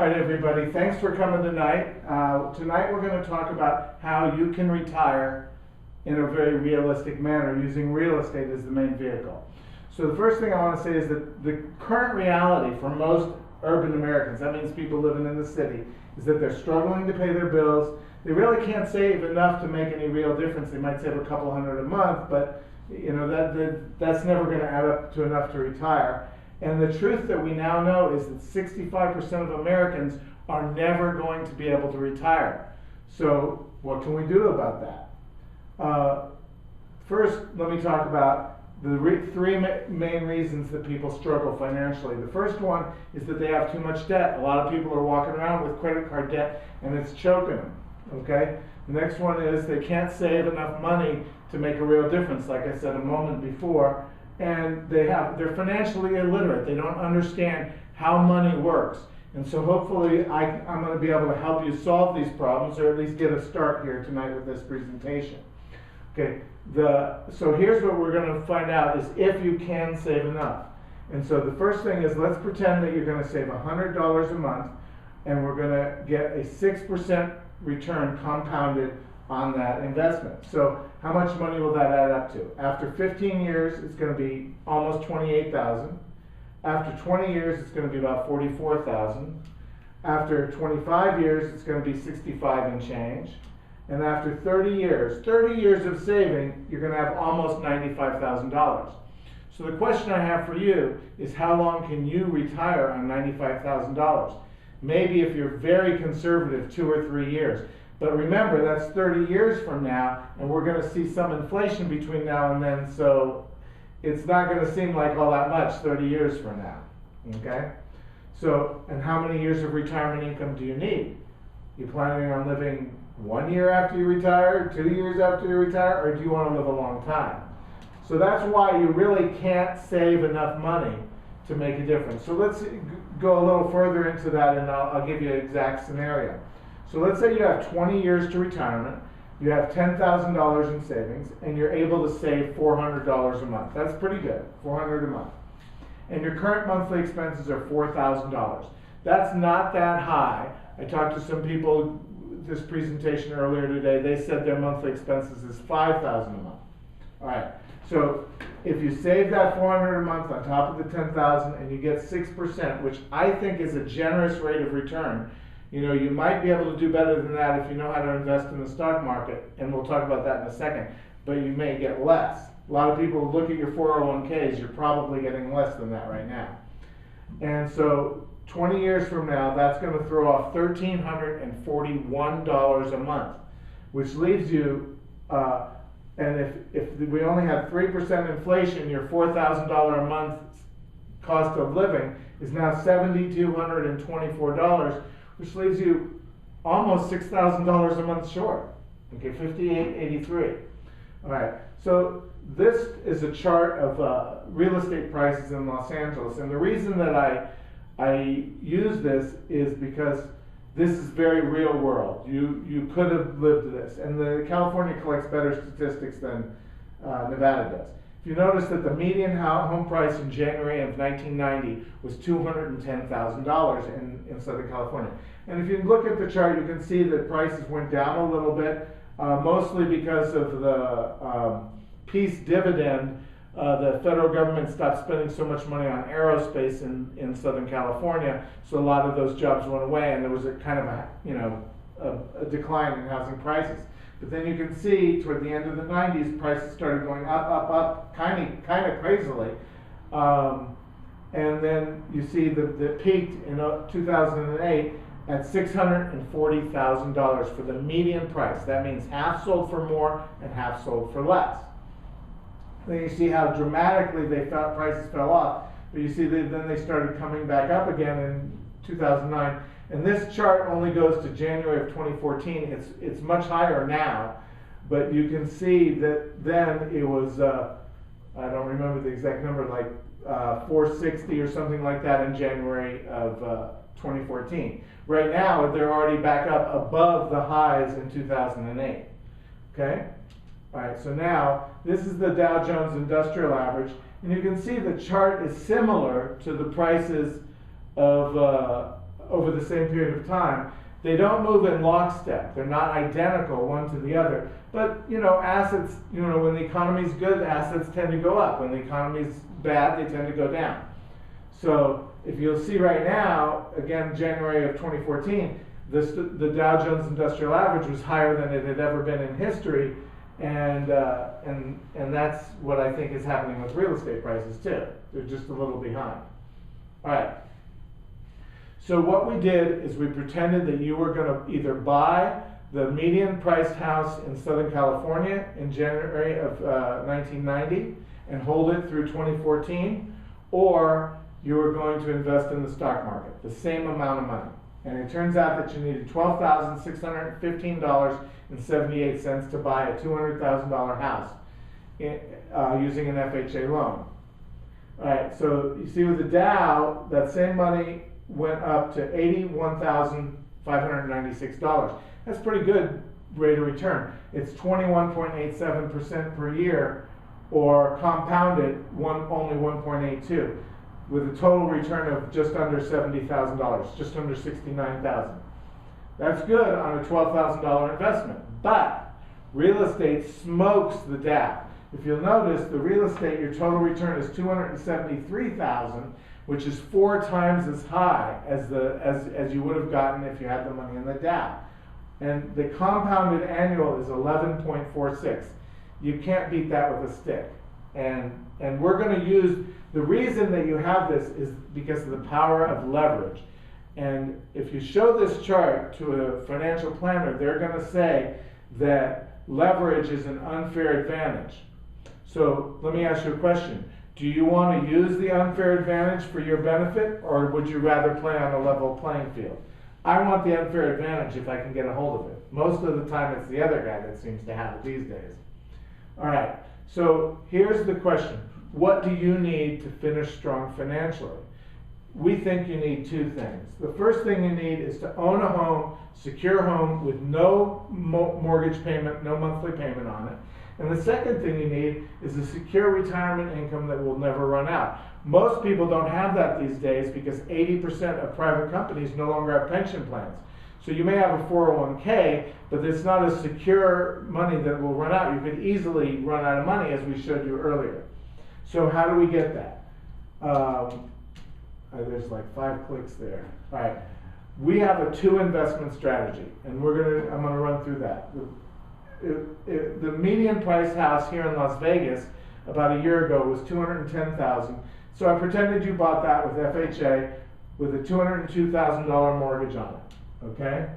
right, everybody, thanks for coming tonight. Tonight we're going to talk about how you can retire in a very realistic manner using real estate as the main vehicle. So the first thing I want to say is that the current reality for most urban Americans, that means people living in the city, is that they're struggling to pay their bills. They really can't save enough to make any real difference. They might save a couple hundred a month, but that's never going to add up to enough to retire. And the truth that we now know is that 65% of Americans are never going to be able to retire. So what can we do about that? First, let me talk about the three main reasons that people struggle financially. The first one is that they have too much debt. A lot of people are walking around with credit card debt and it's choking them, okay? The next one is they can't save enough money to make a real difference, like I said a moment before. And they're financially illiterate. They don't understand how money works. And so hopefully I'm going to be able to help you solve these problems, or at least get a start here tonight with this presentation. Okay, so here's what we're going to find out is if you can save enough. And so the first thing is, let's pretend that you're going to save $100 a month, and we're going to get a 6% return compounded on that investment. So how much money will that add up to? After 15 years, it's going to be almost $28,000. After 20 years, it's going to be about $44,000. After 25 years, it's going to be 65 and change. And after 30 years of saving, you're going to have almost $95,000. So the question I have for you is, how long can you retire on $95,000? Maybe if you're very conservative, 2 or 3 years. But remember, that's 30 years from now, and we're going to see some inflation between now and then, so it's not going to seem like all that much 30 years from now, okay? So, and how many years of retirement income do you need? You planning on living 1 year after you retire, 2 years after you retire, or do you want to live a long time? So that's why you really can't save enough money to make a difference. So let's go a little further into that, and I'll give you an exact scenario. So let's say you have 20 years to retirement, you have $10,000 in savings, and you're able to save $400 a month. That's pretty good, $400 a month. And your current monthly expenses are $4,000. That's not that high. I talked to some people this presentation earlier today. They said their monthly expenses is $5,000 a month. All right. So if you save that $400 a month on top of the $10,000 and you get 6%, which I think is a generous rate of return, you know, you might be able to do better than that if you know how to invest in the stock market, and we'll talk about that in a second, but you may get less. A lot of people look at your 401ks, you're probably getting less than that right now. And so 20 years from now, that's going to throw off $1,341 a month, which leaves you, and if we only had 3% inflation, your $4,000 a month cost of living is now $7,224, which leaves you almost $6,000 a month short. Okay, $5,883. All right. So this is a chart of real estate prices in Los Angeles, and the reason that I use this is because this is very real world. You could have lived this, and California collects better statistics than Nevada does. If you notice that the median home price in January of 1990 was $210,000 in Southern California. And if you look at the chart, you can see that prices went down a little bit, mostly because of the peace dividend. The federal government stopped spending so much money on aerospace in Southern California, so a lot of those jobs went away, and there was a kind of a decline in housing prices. But then you can see toward the end of the 90s, prices started going up, kind of crazily. And then you see that peaked in 2008 at $640,000 for the median price. That means half sold for more and half sold for less. Then you see how dramatically prices fell off. But you see then they started coming back up again in 2009. And this chart only goes to January of 2014. It's much higher now, but you can see that then it was, I don't remember the exact number, like 460 or something like that in January of 2014. Right now, they're already back up above the highs in 2008. Okay? All right, so now this is the Dow Jones Industrial Average, and you can see the chart is similar to the prices of over the same period of time. They don't move in lockstep. They're not identical one to the other. But, assets, when the economy's good, assets tend to go up. When the economy's bad, they tend to go down. So if you'll see right now, again, January of 2014, the Dow Jones Industrial Average was higher than it had ever been in history. And that's what I think is happening with real estate prices too. They're just a little behind. All right. So what we did is we pretended that you were going to either buy the median priced house in Southern California in January of 1990 and hold it through 2014, or you were going to invest in the stock market, the same amount of money. And it turns out that you needed $12,615.78 to buy a $200,000 house using an FHA loan. All right, so you see with the Dow, that same money went up to $81,596. That's pretty good rate of return. It's 21.87% per year, or compounded only 1.82, with a total return of just under $70,000, just under $69,000. That's good on a $12,000 investment, but real estate smokes the Dow. If you'll notice, the real estate, your total return is $273,000, which is 4 times as high as you would have gotten if you had the money in the Dow. And the compounded annual is 11.46. You can't beat that with a stick. And we're going to use, the reason that you have this is because of the power of leverage. And if you show this chart to a financial planner, they're going to say that leverage is an unfair advantage. So let me ask you a question. Do you want to use the unfair advantage for your benefit, or would you rather play on a level playing field? I want the unfair advantage if I can get a hold of it. Most of the time it's the other guy that seems to have it these days. All right, so here's the question. What do you need to finish strong financially? We think you need 2 things. The first thing you need is to own a home, secure home with no mortgage payment, no monthly payment on it. And the second thing you need is a secure retirement income that will never run out. Most people don't have that these days because 80% of private companies no longer have pension plans. So you may have a 401k, but it's not a secure money that will run out. You could easily run out of money, as we showed you earlier. So how do we get that? There's like 5 clicks there. All right. We have a 2 investment strategy, and I'm gonna run through that. The median price house here in Las Vegas about a year ago was $210,000. So I pretended you bought that with FHA with a $202,000 mortgage on it, okay?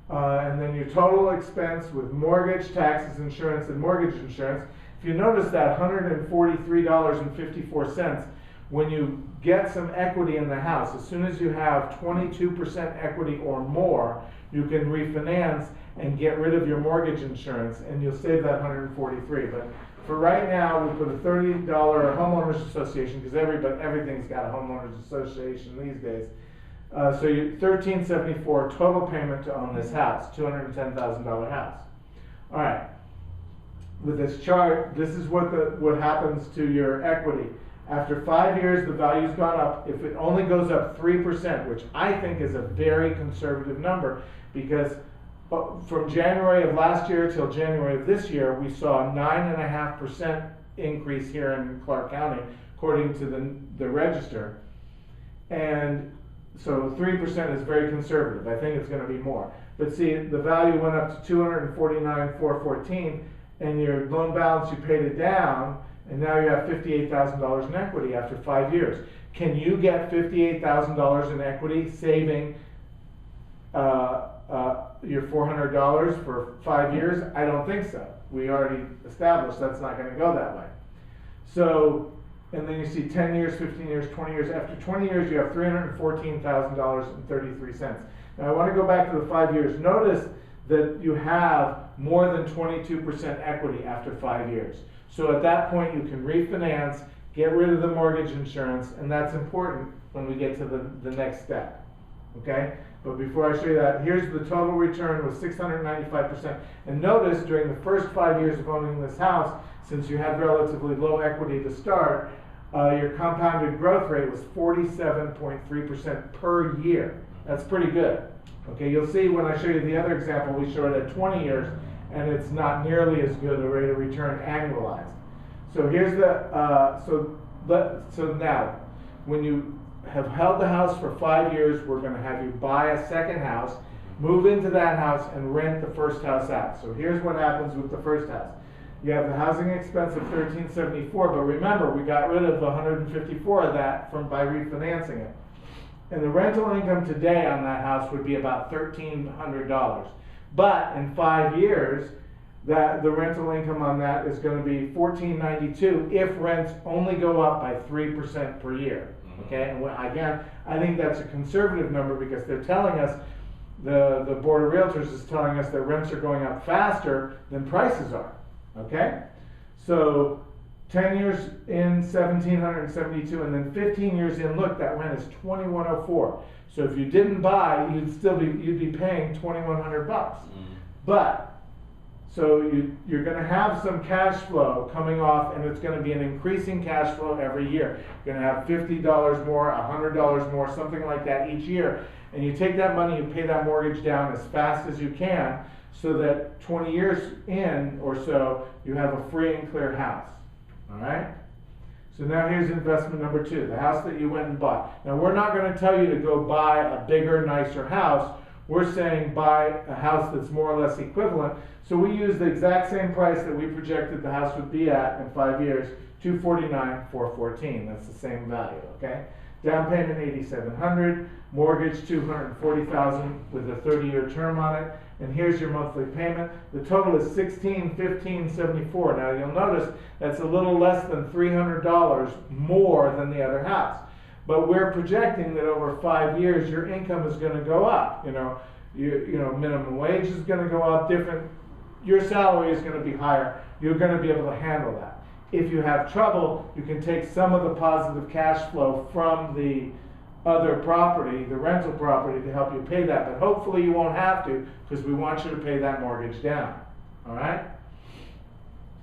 And then your total expense with mortgage, taxes, insurance, and mortgage insurance. If you notice that $143.54, when you get some equity in the house, as soon as you have 22% equity or more, you can refinance and get rid of your mortgage insurance, and you'll save that $143. But for right now, we put a $30 homeowners association, because everything's got a homeowners association these days. So you $1,374 total payment to own this house, $210,000 house. All right. With this chart, this is what happens to your equity. After 5 years, the value's gone up. If it only goes up 3%, which I think is a very conservative number, because from January of last year till January of this year, we saw a 9.5% increase here in Clark County, according to the register. And so 3% is very conservative. I think it's going to be more. But see, the value went up to $249,414, and your loan balance, you paid it down, and now you have $58,000 in equity after 5 years. Can you get $58,000 in equity saving your $400 for 5 years? I don't think so. We already established that's not going to go that way. So, and then you see 10 years, 15 years, 20 years. After 20 years, you have $314,000.33. Now I want to go back to the 5 years. Notice that you have more than 22% equity after 5 years. So at that point, you can refinance, get rid of the mortgage insurance, and that's important when we get to the next step. Okay? But before I show you that, here's the total return was 695%. And notice during the first 5 years of owning this house, since you had relatively low equity to start, your compounded growth rate was 47.3% per year. That's pretty good. Okay, you'll see when I show you the other example, we show it at 20 years, and it's not nearly as good a rate of return annualized. So here's so now, when you have held the house for 5 years, we're going to have you buy a second house, move into that house, and rent the first house out. So here's what happens with the first house. You have the housing expense of $1,374, but remember, we got rid of $154 of that by refinancing it. And the rental income today on that house would be about $1,300. But in 5 years, the rental income on that is going to be $1,492 if rents only go up by 3% per year. Okay, and again, I think that's a conservative number because they're telling us, the Board of Realtors is telling us that rents are going up faster than prices are. Okay, so 10 years in, $1,772, and then 15 years in, look, that rent is $2,104. So if you didn't buy, you'd be paying $2,100. But so you're going to have some cash flow coming off, and it's going to be an increasing cash flow every year. You're going to have $50 more, $100 more, something like that each year. And you take that money, you pay that mortgage down as fast as you can, so that 20 years in or so, you have a free and clear house. All right? So now here's investment number 2, the house that you went and bought. Now we're not going to tell you to go buy a bigger, nicer house. We're saying buy a house that's more or less equivalent. So we use the exact same price that we projected the house would be at in 5 years, $249,414. That's the same value, okay? Down payment $8,700, mortgage $240,000 with a 30-year term on it. And here's your monthly payment. The total is $1,615.74. Now you'll notice that's a little less than $300 more than the other house. But we're projecting that over 5 years your income is going to go up. You know, minimum wage is going to go up. Your salary is going to be higher. You're going to be able to handle that. If you have trouble, you can take some of the positive cash flow from the other property, the rental property, to help you pay that. But hopefully you won't have to, because we want you to pay that mortgage down. All right?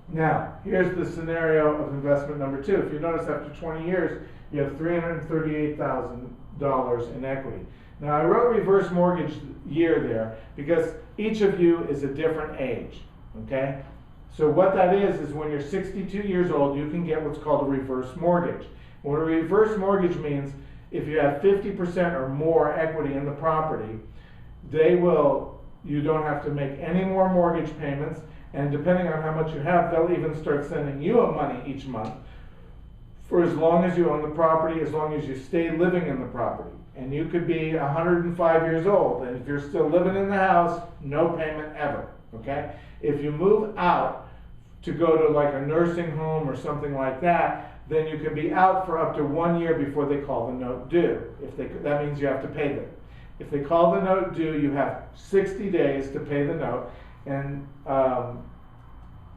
Now, here's the scenario of investment number 2. If you notice, after 20 years, you have $338,000 in equity. Now, I wrote reverse mortgage year there because each of you is a different age. Okay? So what that is when you're 62 years old, you can get what's called a reverse mortgage. What a reverse mortgage means, if you have 50% or more equity in the property, you don't have to make any more mortgage payments, and depending on how much you have, they'll even start sending you money each month for as long as you own the property, as long as you stay living in the property. And you could be 105 years old, and if you're still living in the house, no payment ever, okay? If you move out to go to like a nursing home or something like that, then you can be out for up to 1 year before they call the note due. That means you have to pay them. If they call the note due, you have 60 days to pay the note, and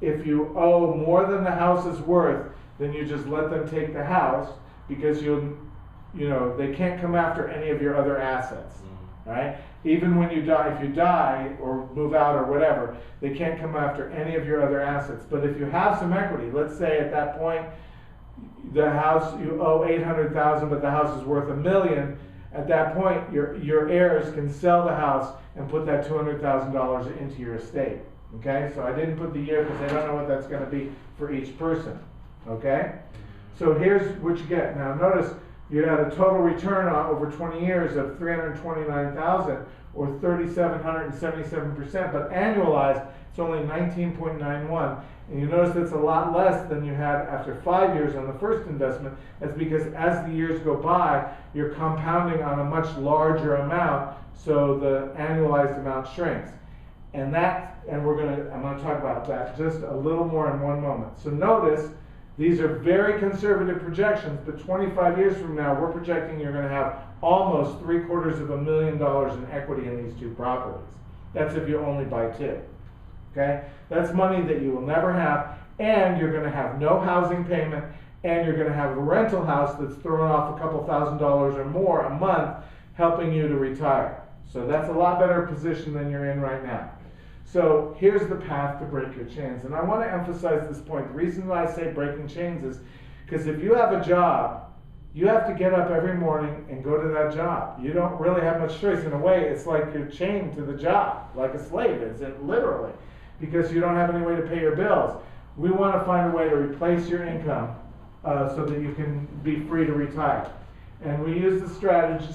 if you owe more than the house is worth, then you just let them take the house, because they can't come after any of your other assets, right? Even when you die, if you die or move out or whatever, they can't come after any of your other assets. But if you have some equity, let's say at that point, the house, you owe $800,000, but the house is worth $1 million. At that point, your heirs can sell the house and put that $200,000 into your estate. Okay, so I didn't put the year because I don't know what that's going to be for each person. Okay, so here's what you get. Now notice you had a total return on over 20 years of $329,000 or 3,777%, but annualized it's only 19.91. And you notice that's a lot less than you had after 5 years on the first investment. That's because as the years go by, you're compounding on a much larger amount, so the annualized amount shrinks. And I'm gonna talk about that just a little more in one moment. So notice, these are very conservative projections, but 25 years from now, we're projecting you're gonna have almost $750,000 in equity in these 2 properties. That's if you only buy 2. Okay? That's money that you will never have, and you're gonna have no housing payment, and you're gonna have a rental house that's throwing off a couple $1,000s or more a month, helping you to retire. So that's a lot better position than you're in right now. So here's the path to break your chains. And I want to emphasize this point. The reason why I say breaking chains is because if you have a job, you have to get up every morning and go to that job. You don't really have much choice. In a way, it's like you're chained to the job, like a slave is, it literally, because you don't have any way to pay your bills. We want to find a way to replace your income so that you can be free to retire. And we use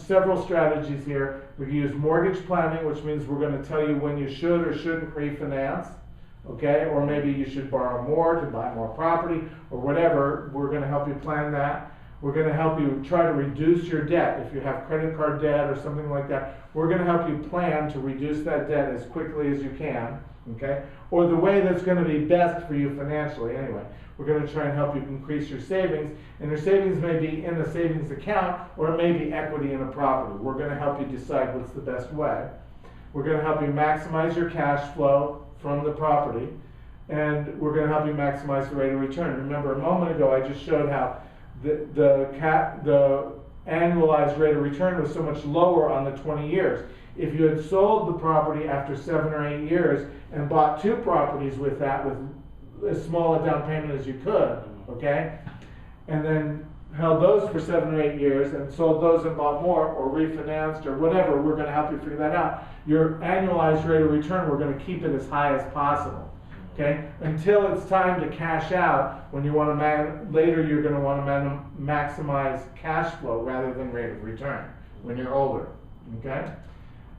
several strategies here. We can use mortgage planning, which means we're going to tell you when you should or shouldn't refinance, okay? Or maybe you should borrow more to buy more property or whatever. We're going to help you plan that. We're going to help you try to reduce your debt. If you have credit card debt or something like that, we're going to help you plan to reduce that debt as quickly as you can, okay? Or the way that's going to be best for you financially anyway. We're going to try and help you increase your savings, and your savings may be in a savings account or it may be equity in a property. We're going to help you decide what's the best way. We're going to help you maximize your cash flow from the property, and we're going to help you maximize the rate of return. Remember, a moment ago I just showed how the annualized rate of return was so much lower on the 20 years. If you had sold the property after 7 or 8 years and bought 2 properties with that, with as small a down payment as you could, okay, and then held those for 7 or 8 years and sold those and bought more or refinanced or whatever, we're going to help you figure that out. Your annualized rate of return, we're going to keep it as high as possible. Okay, until it's time to cash out, when you want to later you're going to want to maximize cash flow rather than rate of return when you're older. Okay,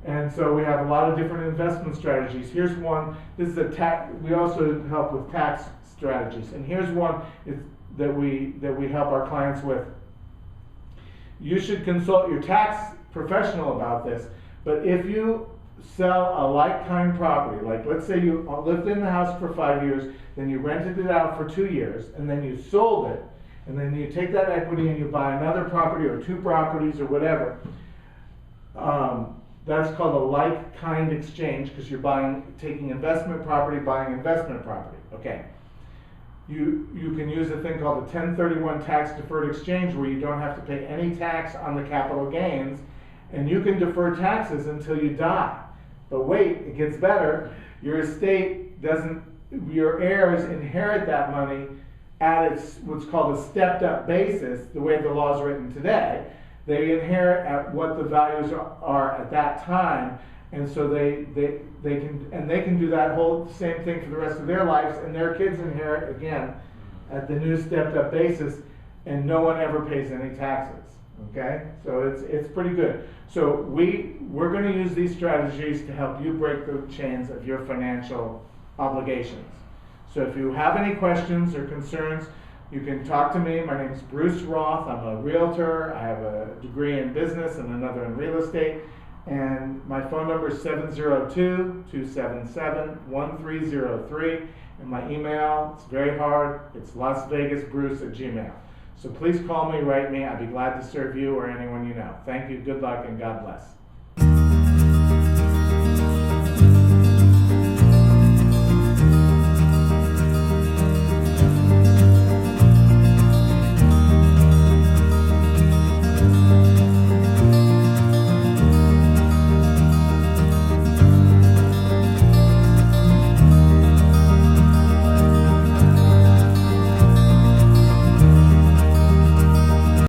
and so we have a lot of different investment strategies. Here's one. This is a tax. We also help with tax strategies, and here's one that we help our clients with. You should consult your tax professional about this, but if you sell a like-kind property, like let's say you lived in the house for 5 years, then you rented it out for 2 years, and then you sold it, and then you take that equity and you buy another property or 2 properties or whatever, that's called a like-kind exchange, because you're taking investment property, buying investment property. Okay. You can use a thing called a 1031 tax-deferred exchange, where you don't have to pay any tax on the capital gains, and you can defer taxes until you die. But wait, it gets better. Your estate your heirs inherit that money at what's called a stepped-up basis, the way the law is written today. They inherit at what the values are at that time, and so they can do that whole same thing for the rest of their lives, and their kids inherit again at the new stepped-up basis, and no one ever pays any taxes. Okay, so it's pretty good. So we're going to use these strategies to help you break the chains of your financial obligations. So if you have any questions or concerns, you can talk to me. My name is Bruce Roth. I'm a realtor. I have a degree in business and another in real estate. And my phone number is 702-277-1303. And my email, it's very hard, it's lasvegasbruce@gmail.com. So please call me, write me. I'd be glad to serve you or anyone you know. Thank you, good luck, and God bless.